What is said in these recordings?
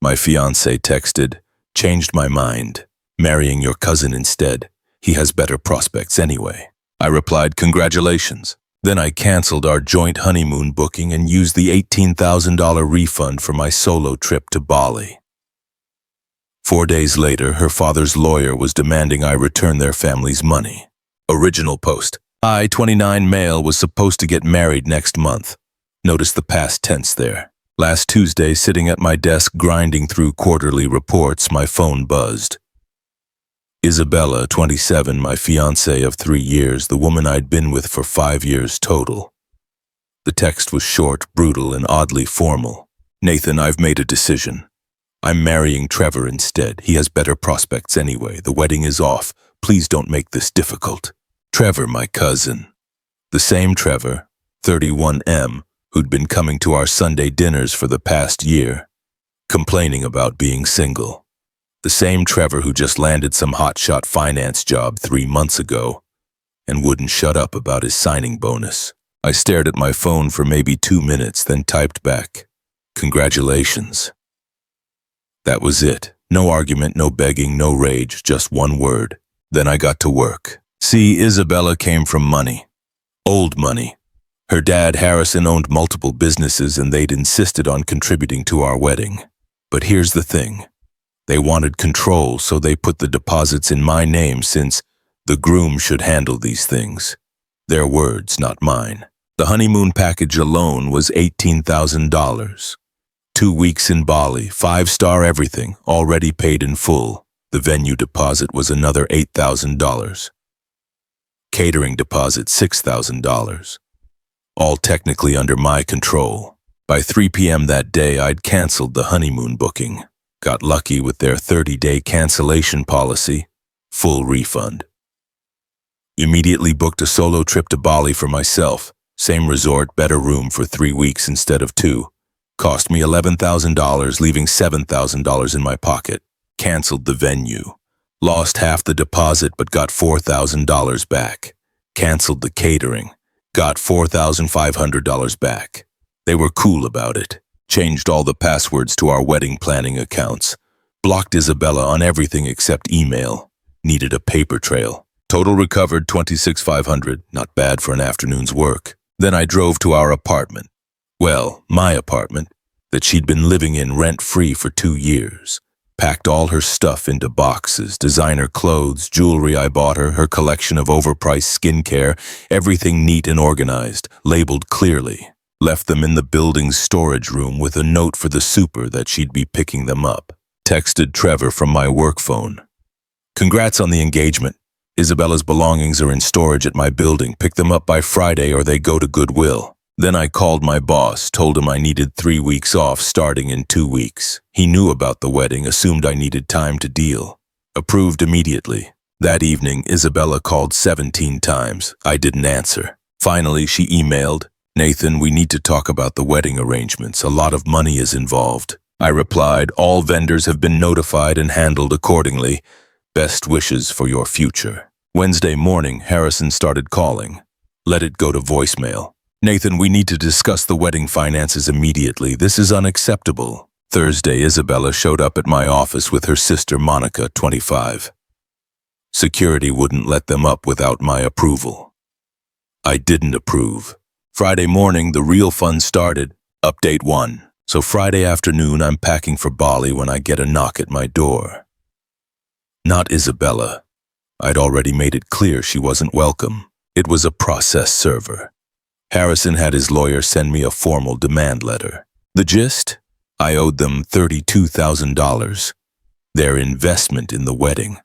My fiancé texted, "Changed my mind. Marrying your cousin instead. He has better prospects anyway." I replied, "Congratulations." Then I canceled our joint honeymoon booking and used the $18,000 refund for my solo trip to Bali. 4 days later, her father's lawyer was demanding I return their family's money. Original post. I, 29 male, was supposed to get married next month. Notice the past tense there. Last Tuesday, sitting at my desk grinding through quarterly reports, my phone buzzed. Isabella, 27, my fiancée of 3 years, the woman I'd been with for 5 years total. The text was short, brutal, and oddly formal. "Nathan, I've made a decision. I'm marrying Trevor instead. He has better prospects anyway. The wedding is off. Please don't make this difficult." Trevor, my cousin. The same Trevor, 31M, who'd been coming to our Sunday dinners for the past year, complaining about being single. The same Trevor who just landed some hotshot finance job 3 months ago and wouldn't shut up about his signing bonus. I stared at my phone for maybe 2 minutes, then typed back, "Congratulations." That was it. No argument, no begging, no rage, just one word. Then I got to work. See, Isabella came from money. Old money. Her dad, Harrison, owned multiple businesses and they'd insisted on contributing to our wedding. But here's the thing. They wanted control, so they put the deposits in my name since the groom should handle these things. Their words, not mine. The honeymoon package alone was $18,000. 2 weeks in Bali, 5-star everything, already paid in full. The venue deposit was another $8,000. Catering deposit, $6,000. All technically under my control. By 3 p.m. that day, I'd canceled the honeymoon booking. Got lucky with their 30-day cancellation policy, full refund. Immediately booked a solo trip to Bali for myself. Same resort, better room for 3 weeks instead of 2. Cost me $11,000, leaving $7,000 in my pocket. Canceled the venue. Lost half the deposit but got $4,000 back. Canceled the catering. Got $4,500 back. They were cool about it. Changed all the passwords to our wedding planning accounts. Blocked Isabella on everything except email. Needed a paper trail. Total recovered $26,500, not bad for an afternoon's work. Then I drove to our apartment. Well, my apartment, that she'd been living in rent-free for 2 years. Packed all her stuff into boxes, designer clothes, jewelry I bought her, her collection of overpriced skincare, everything neat and organized, labeled clearly. Left them in the building's storage room with a note for the super that she'd be picking them up. Texted Trevor from my work phone. "Congrats on the engagement. Isabella's belongings are in storage at my building. Pick them up by Friday or they go to Goodwill." Then I called my boss, told him I needed 3 weeks off starting in 2 weeks. He knew about the wedding, assumed I needed time to deal. Approved immediately. That evening, Isabella called 17 times. I didn't answer. Finally, she emailed, "Nathan, we need to talk about the wedding arrangements. A lot of money is involved." I replied, "All vendors have been notified and handled accordingly. Best wishes for your future." Wednesday morning, Harrison started calling. Let it go to voicemail. "Nathan, we need to discuss the wedding finances immediately. This is unacceptable." Thursday, Isabella showed up at my office with her sister Monica, 25. Security wouldn't let them up without my approval. I didn't approve. Friday morning, the real fun started. Update 1. So Friday afternoon, I'm packing for Bali when I get a knock at my door. Not Isabella. I'd already made it clear she wasn't welcome. It was a process server. Harrison had his lawyer send me a formal demand letter. The gist? I owed them $32,000. Their investment in the wedding,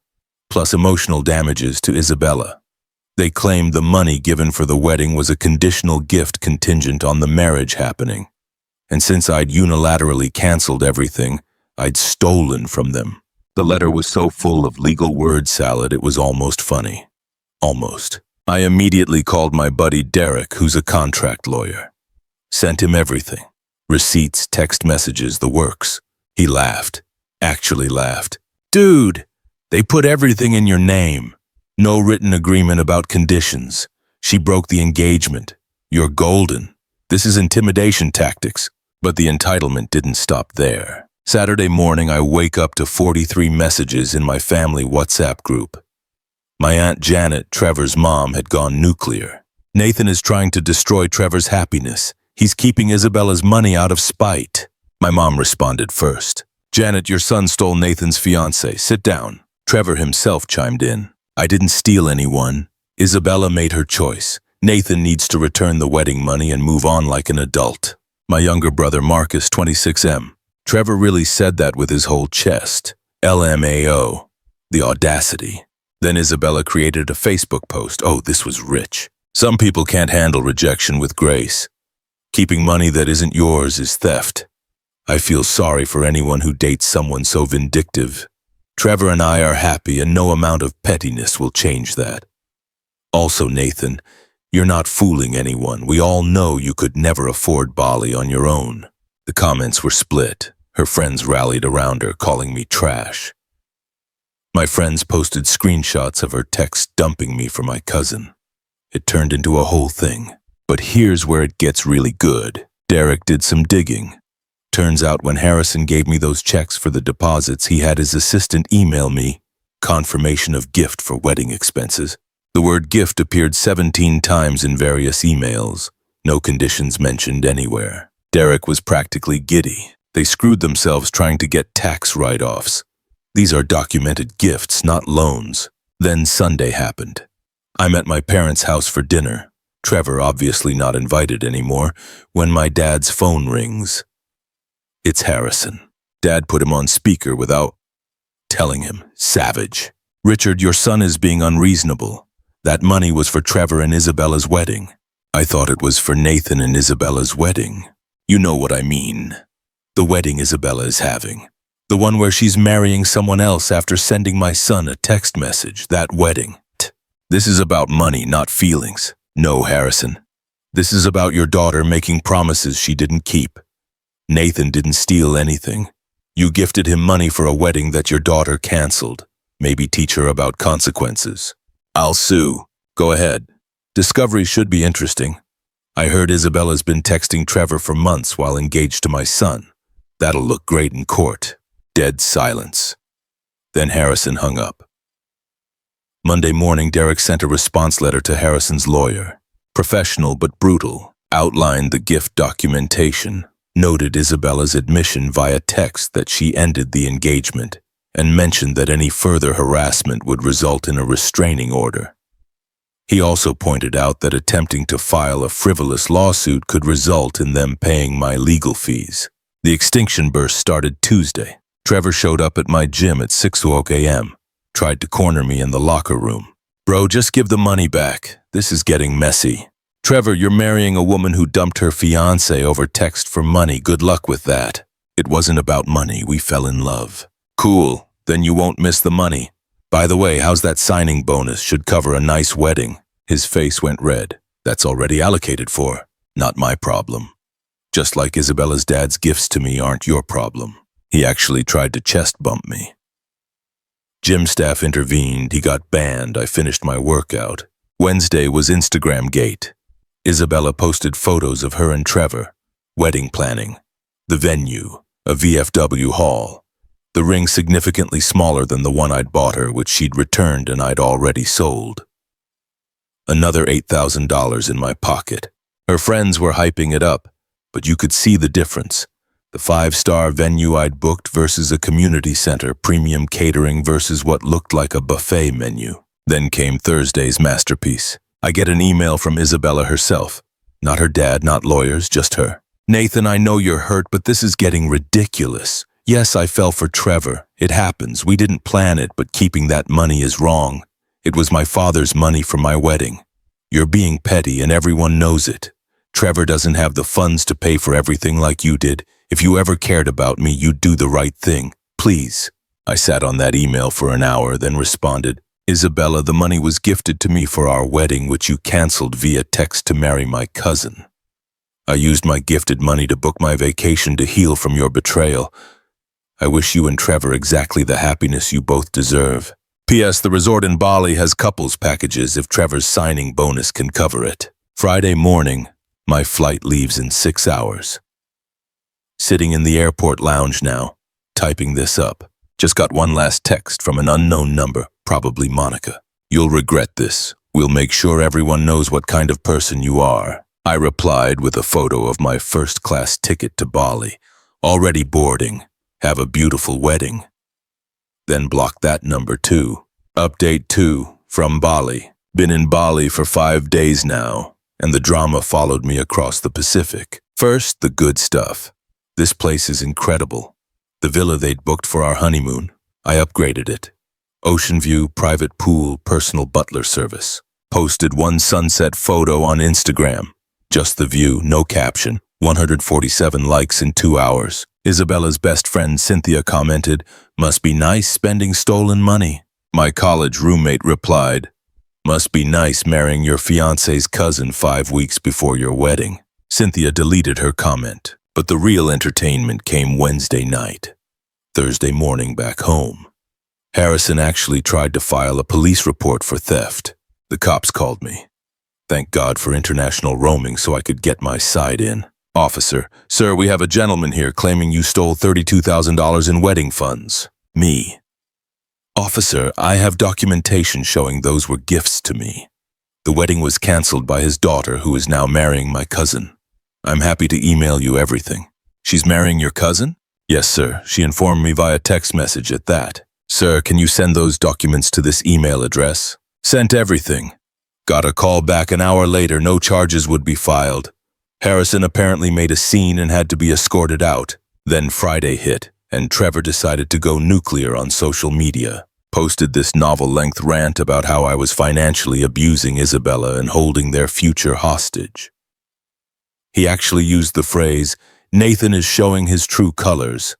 plus emotional damages to Isabella. They claimed the money given for the wedding was a conditional gift contingent on the marriage happening. And since I'd unilaterally canceled everything, I'd stolen from them. The letter was so full of legal word salad it was almost funny. Almost. I immediately called my buddy Derek, who's a contract lawyer. Sent him everything. Receipts, text messages, the works. He laughed. Actually laughed. "Dude, they put everything in your name. No written agreement about conditions. She broke the engagement. You're golden. This is intimidation tactics." But the entitlement didn't stop there. Saturday morning, I wake up to 43 messages in my family WhatsApp group. My Aunt Janet, Trevor's mom, had gone nuclear. Nathan is trying to destroy Trevor's happiness. He's keeping Isabella's money out of spite. My mom responded first. Janet, your son stole Nathan's fiancée. Sit down. Trevor himself chimed in. I didn't steal anyone. Isabella made her choice. Nathan needs to return the wedding money and move on like an adult. My younger brother Marcus, 26M. Trevor really said that with his whole chest. LMAO. The audacity. Then Isabella created a Facebook post. Oh, this was rich. Some people can't handle rejection with grace. Keeping money that isn't yours is theft. I feel sorry for anyone who dates someone so vindictive. Trevor and I are happy, and no amount of pettiness will change that. Also, Nathan, you're not fooling anyone. We all know you could never afford Bali on your own. The comments were split. Her friends rallied around her, calling me trash. My friends posted screenshots of her text dumping me for my cousin. It turned into a whole thing. But here's where it gets really good. Derek did some digging. Turns out when Harrison gave me those checks for the deposits, he had his assistant email me confirmation of gift for wedding expenses. The word gift appeared 17 times in various emails. No conditions mentioned anywhere. Derek was practically giddy. They screwed themselves trying to get tax write-offs. These are documented gifts, not loans. Then Sunday happened. I'm at my parents' house for dinner. Trevor obviously not invited anymore, when my dad's phone rings. It's Harrison. Dad put him on speaker without telling him. Savage. Richard, your son is being unreasonable. That money was for Trevor and Isabella's wedding. I thought it was for Nathan and Isabella's wedding. You know what I mean. The wedding Isabella is having. The one where she's marrying someone else after sending my son a text message. That wedding. This is about money, not feelings. No, Harrison. This is about your daughter making promises she didn't keep. Nathan didn't steal anything. You gifted him money for a wedding that your daughter canceled. Maybe teach her about consequences. I'll sue. Go ahead. Discovery should be interesting. I heard Isabella's been texting Trevor for months while engaged to my son. That'll look great in court. Dead silence. Then Harrison hung up. Monday morning, Derek sent a response letter to Harrison's lawyer. Professional but brutal. Outlined the gift documentation. Noted Isabella's admission via text that she ended the engagement, and mentioned that any further harassment would result in a restraining order. He also pointed out that attempting to file a frivolous lawsuit could result in them paying my legal fees. The extinction burst started Tuesday. Trevor showed up at my gym at 6:00 a.m., tried to corner me in the locker room. Bro, just give the money back. This is getting messy. Trevor, you're marrying a woman who dumped her fiancé over text for money. Good luck with that. It wasn't about money. We fell in love. Cool. Then you won't miss the money. By the way, how's that signing bonus? Should cover a nice wedding. His face went red. That's already allocated for. Not my problem. Just like Isabella's dad's gifts to me aren't your problem. He actually tried to chest bump me. Gym staff intervened. He got banned. I finished my workout. Wednesday was Instagram Gate. Isabella posted photos of her and Trevor. Wedding planning. The venue, a VFW hall. The ring significantly smaller than the one I'd bought her, which she'd returned and I'd already sold. Another $8,000 in my pocket. Her friends were hyping it up, but you could see the difference. The 5-star venue I'd booked versus a community center, premium catering versus what looked like a buffet menu. Then came Thursday's masterpiece. I get an email from Isabella herself. Not her dad, not lawyers, just her. Nathan, I know you're hurt, but this is getting ridiculous. Yes, I fell for Trevor. It happens. We didn't plan it, but keeping that money is wrong. It was my father's money for my wedding. You're being petty and everyone knows it. Trevor doesn't have the funds to pay for everything like you did. If you ever cared about me, you'd do the right thing. Please. I sat on that email for an hour, then responded, Isabella, the money was gifted to me for our wedding, which you canceled via text to marry my cousin. I used my gifted money to book my vacation to heal from your betrayal. I wish you and Trevor exactly the happiness you both deserve. P.S. The resort in Bali has couples packages if Trevor's signing bonus can cover it. Friday morning, my flight leaves in 6 hours. Sitting in the airport lounge now. typing this up. Just got one last text from an unknown number, probably Monica. You'll regret this. We'll make sure everyone knows what kind of person you are. I replied with a photo of my first-class ticket to Bali. Already boarding. Have a beautiful wedding. Then blocked that number too. Update 2, from Bali. Been in Bali for 5 days now, and the drama followed me across the Pacific. First, the good stuff. This place is incredible. The villa they'd booked for our honeymoon, I upgraded it. Ocean view, private pool, personal butler service. Posted one sunset photo on Instagram. Just the view, no caption. 147 likes in 2 hours. Isabella's best friend Cynthia commented, "Must be nice spending stolen money." My college roommate replied, "Must be nice marrying your fiancé's cousin 5 weeks before your wedding." Cynthia deleted her comment, but the real entertainment came Wednesday night. Thursday morning back home. Harrison actually tried to file a police report for theft. The cops called me. Thank God for international roaming so I could get my side in. "Officer, sir, we have a gentleman here claiming you stole $32,000 in wedding funds." Me. "Officer, I have documentation showing those were gifts to me. The wedding was canceled by his daughter, who is now marrying my cousin. I'm happy to email you everything." "She's marrying your cousin?" "Yes, sir. She informed me via text message at that." "Sir, can you send those documents to this email address?" "Sent everything." Got a call back an hour later, no charges would be filed. Harrison apparently made a scene and had to be escorted out. Then Friday hit, and Trevor decided to go nuclear on social media. Posted this novel-length rant about how I was financially abusing Isabella and holding their future hostage. He actually used the phrase, "Nathan is showing his true colors."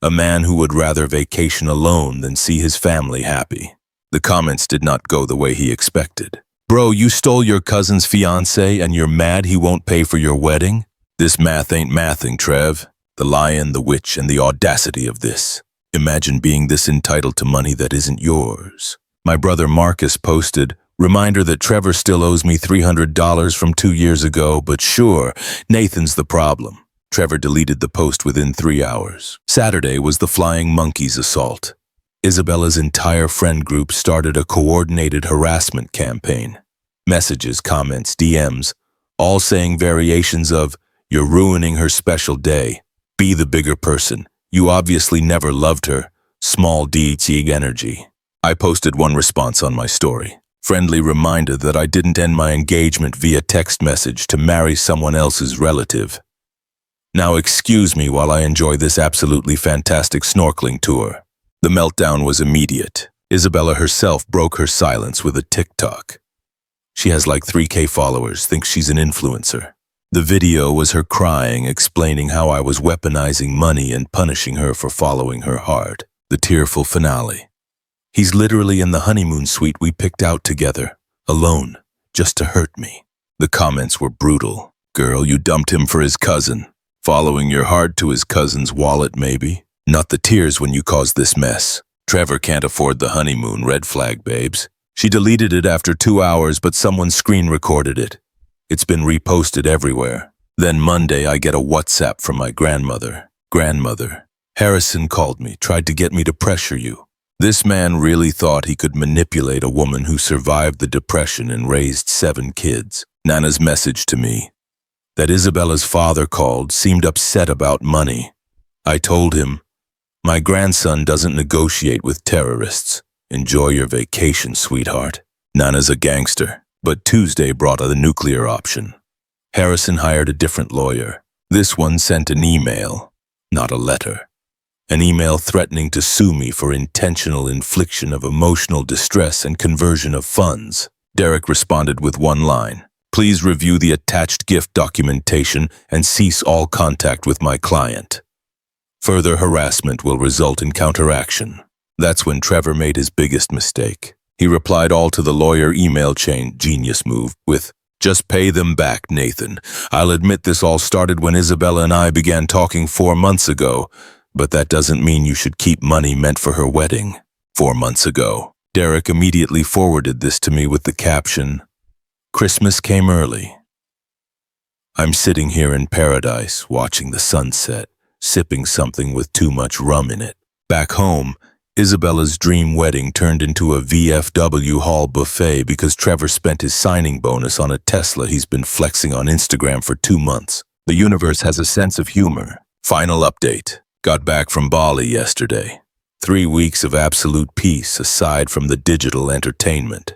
A man who would rather vacation alone than see his family happy. The comments did not go the way he expected. "Bro, you stole your cousin's fiancé and you're mad he won't pay for your wedding? This math ain't mathing, Trev. The lion, the witch, and the audacity of this. Imagine being this entitled to money that isn't yours." My brother Marcus posted, "Reminder that Trevor still owes me $300 from 2 years ago, but sure, Nathan's the problem." Trevor deleted the post within 3 hours. Saturday was the Flying Monkeys assault. Isabella's entire friend group started a coordinated harassment campaign. Messages, comments, DMs, all saying variations of, "You're ruining her special day. Be the bigger person. You obviously never loved her. Small d energy." I posted one response on my story. Friendly reminder that I didn't end my engagement via text message to marry someone else's relative. Now excuse me while I enjoy this absolutely fantastic snorkeling tour. The meltdown was immediate. Isabella herself broke her silence with a TikTok. She has like 3K followers, thinks she's an influencer. The video was her crying, explaining how I was weaponizing money and punishing her for following her heart. The tearful finale. "He's literally in the honeymoon suite we picked out together, alone, just to hurt me." The comments were brutal. "Girl, you dumped him for his cousin. Following your heart to his cousin's wallet, maybe? Not the tears when you caused this mess. Trevor can't afford the honeymoon, red flag, babes." She deleted it after 2 hours, but someone screen recorded it. It's been reposted everywhere. Then Monday, I get a WhatsApp from my grandmother. "Grandmother, Harrison called me, tried to get me to pressure you. This man really thought he could manipulate a woman who survived the depression and raised 7 kids. Nana's message to me, that Isabella's father called, seemed upset about money. I told him, my grandson doesn't negotiate with terrorists. Enjoy your vacation, sweetheart. Nana's a gangster. But Tuesday brought the nuclear option. Harrison hired a different lawyer. This one sent an email, not a letter. An email threatening to sue me for intentional infliction of emotional distress and conversion of funds. Derek responded with one line, "Please review the attached gift documentation and cease all contact with my client. Further harassment will result in counteraction." That's when Trevor made his biggest mistake. He replied all to the lawyer email chain, genius move, with, "Just pay them back, Nathan. I'll admit this all started when Isabella and I began talking 4 months ago, but that doesn't mean you should keep money meant for her wedding." 4 months ago. Derek immediately forwarded this to me with the caption, "Christmas came early. I'm sitting here in paradise watching the sunset, sipping something with too much rum in it. Back home, Isabella's dream wedding turned into a VFW hall buffet because Trevor spent his signing bonus on a Tesla he's been flexing on Instagram for 2 months. The universe has a sense of humor. Final update. Got back from Bali yesterday. 3 weeks of absolute peace aside from the digital entertainment.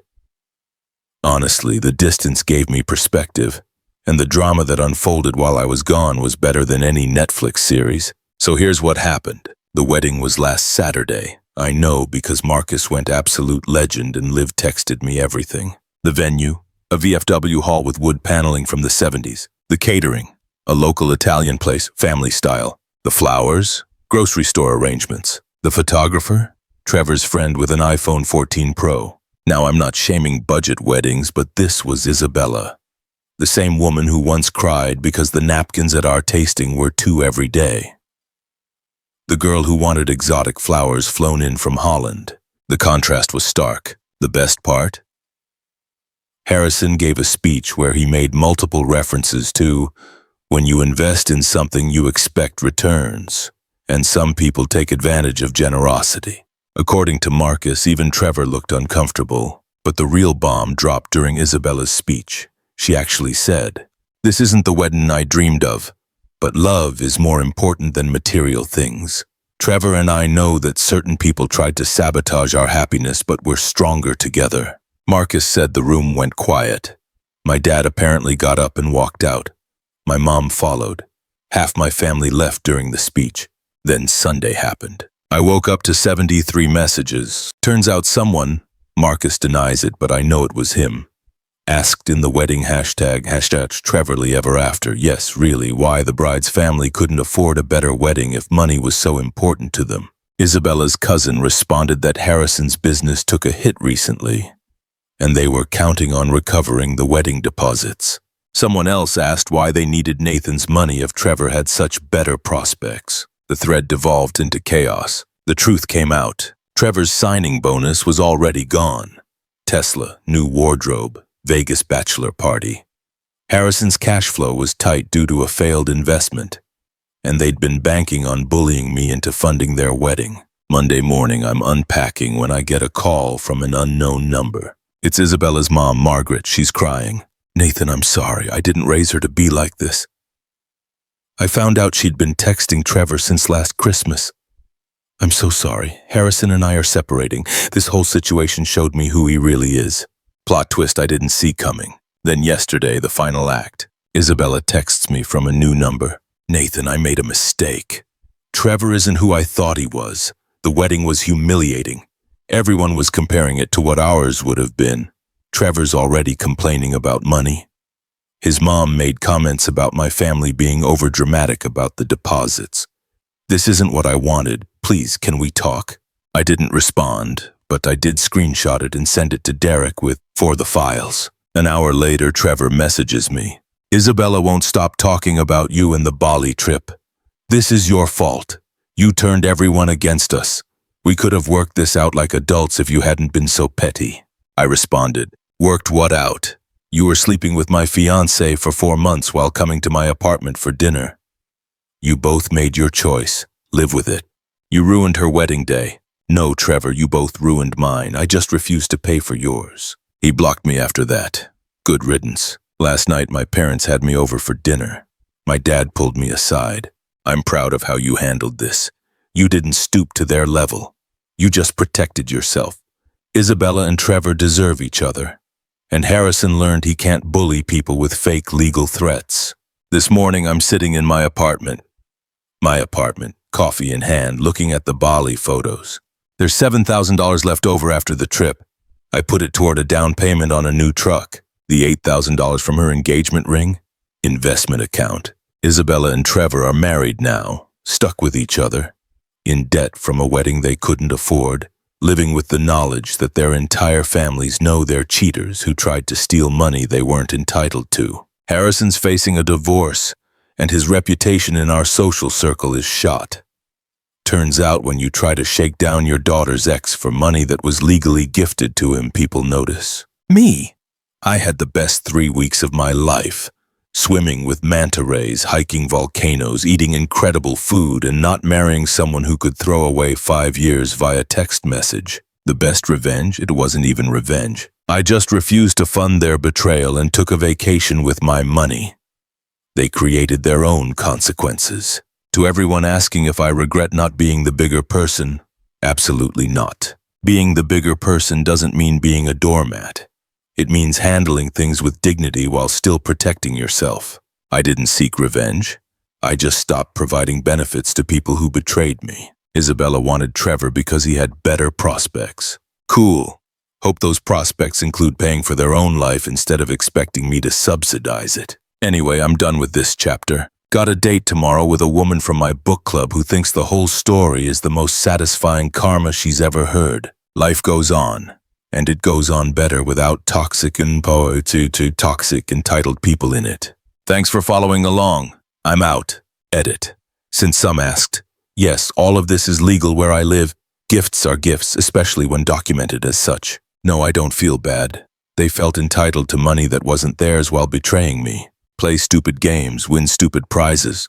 Honestly, the distance gave me perspective, and the drama that unfolded while I was gone was better than any Netflix series. So here's what happened. The wedding was last Saturday. I know because Marcus went absolute legend and Liv texted me everything. The venue, a VFW hall with wood paneling from the 70s. The catering, a local Italian place, family style. The flowers, grocery store arrangements. The photographer, Trevor's friend with an iPhone 14 Pro. Now I'm not shaming budget weddings, but this was Isabella. The same woman who once cried because the napkins at our tasting were 2 every day. The girl who wanted exotic flowers flown in from Holland. The contrast was stark. The best part? Harrison gave a speech where he made multiple references to, when you invest in something you expect returns, and some people take advantage of generosity. According to Marcus, even Trevor looked uncomfortable, but the real bomb dropped during Isabella's speech. She actually said, "This isn't the wedding I dreamed of, but love is more important than material things. Trevor and I know that certain people tried to sabotage our happiness, but we're stronger together." Marcus said the room went quiet. My dad apparently got up and walked out. My mom followed. Half my family left during the speech. Then Sunday happened. I woke up to 73 messages. Turns out someone, Marcus denies it, but I know it was him, asked in the wedding hashtag Trevorly ever after, yes, really, why the bride's family couldn't afford a better wedding if money was so important to them. Isabella's cousin responded that Harrison's business took a hit recently, and they were counting on recovering the wedding deposits. Someone else asked why they needed Nathan's money if Trevor had such better prospects. The thread devolved into chaos. The truth came out. Trevor's signing bonus was already gone. Tesla, new wardrobe, Vegas bachelor party. Harrison's cash flow was tight due to a failed investment, and they'd been banking on bullying me into funding their wedding. Monday morning, I'm unpacking when I get a call from an unknown number. It's Isabella's mom, Margaret. She's crying. "Nathan, I'm sorry. I didn't raise her to be like this. I found out she'd been texting Trevor since last Christmas. I'm so sorry. Harrison and I are separating. This whole situation showed me who he really is." Plot twist I didn't see coming. Then yesterday, the final act. Isabella texts me from a new number. "Nathan, I made a mistake. Trevor isn't who I thought he was. The wedding was humiliating. Everyone was comparing it to what ours would have been. Trevor's already complaining about money. His mom made comments about my family being overdramatic about the deposits. This isn't what I wanted. Please, can we talk?" I didn't respond, but I did screenshot it and send it to Derek with, "For the files." An hour later, Trevor messages me. "Isabella won't stop talking about you and the Bali trip. This is your fault. You turned everyone against us. We could have worked this out like adults if you hadn't been so petty." I responded, "Worked what out? You were sleeping with my fiancée for 4 months while coming to my apartment for dinner. You both made your choice. Live with it. You ruined her wedding day. No, Trevor, you both ruined mine. I just refused to pay for yours." He blocked me after that. Good riddance. Last night, my parents had me over for dinner. My dad pulled me aside. "I'm proud of how you handled this. You didn't stoop to their level. You just protected yourself. Isabella and Trevor deserve each other. And Harrison learned he can't bully people with fake legal threats." This morning, I'm sitting in my apartment, coffee in hand, looking at the Bali photos. There's $7,000 left over after the trip. I put it toward a down payment on a new truck. The $8,000 from her engagement ring? Investment account. Isabella and Trevor are married now, stuck with each other, in debt from a wedding they couldn't afford, living with the knowledge that their entire families know they're cheaters who tried to steal money they weren't entitled to. Harrison's facing a divorce, and his reputation in our social circle is shot. Turns out when you try to shake down your daughter's ex for money that was legally gifted to him, people notice. Me? I had the best 3 weeks of my life. Swimming with manta rays, hiking volcanoes, eating incredible food, and not marrying someone who could throw away 5 years via text message. The best revenge? It wasn't even revenge. I just refused to fund their betrayal and took a vacation with my money. They created their own consequences. To everyone asking if I regret not being the bigger person, absolutely not. Being the bigger person doesn't mean being a doormat. It means handling things with dignity while still protecting yourself. I didn't seek revenge. I just stopped providing benefits to people who betrayed me. Isabella wanted Trevor because he had better prospects. Cool. Hope those prospects include paying for their own life instead of expecting me to subsidize it. Anyway, I'm done with this chapter. Got a date tomorrow with a woman from my book club who thinks the whole story is the most satisfying karma she's ever heard. Life goes on, and it goes on better without toxic entitled people in it. Thanks for following along. I'm out. Edit. Since some asked, yes, all of this is legal where I live. Gifts are gifts, especially when documented as such. No, I don't feel bad. They felt entitled to money that wasn't theirs while betraying me. Play stupid games, win stupid prizes.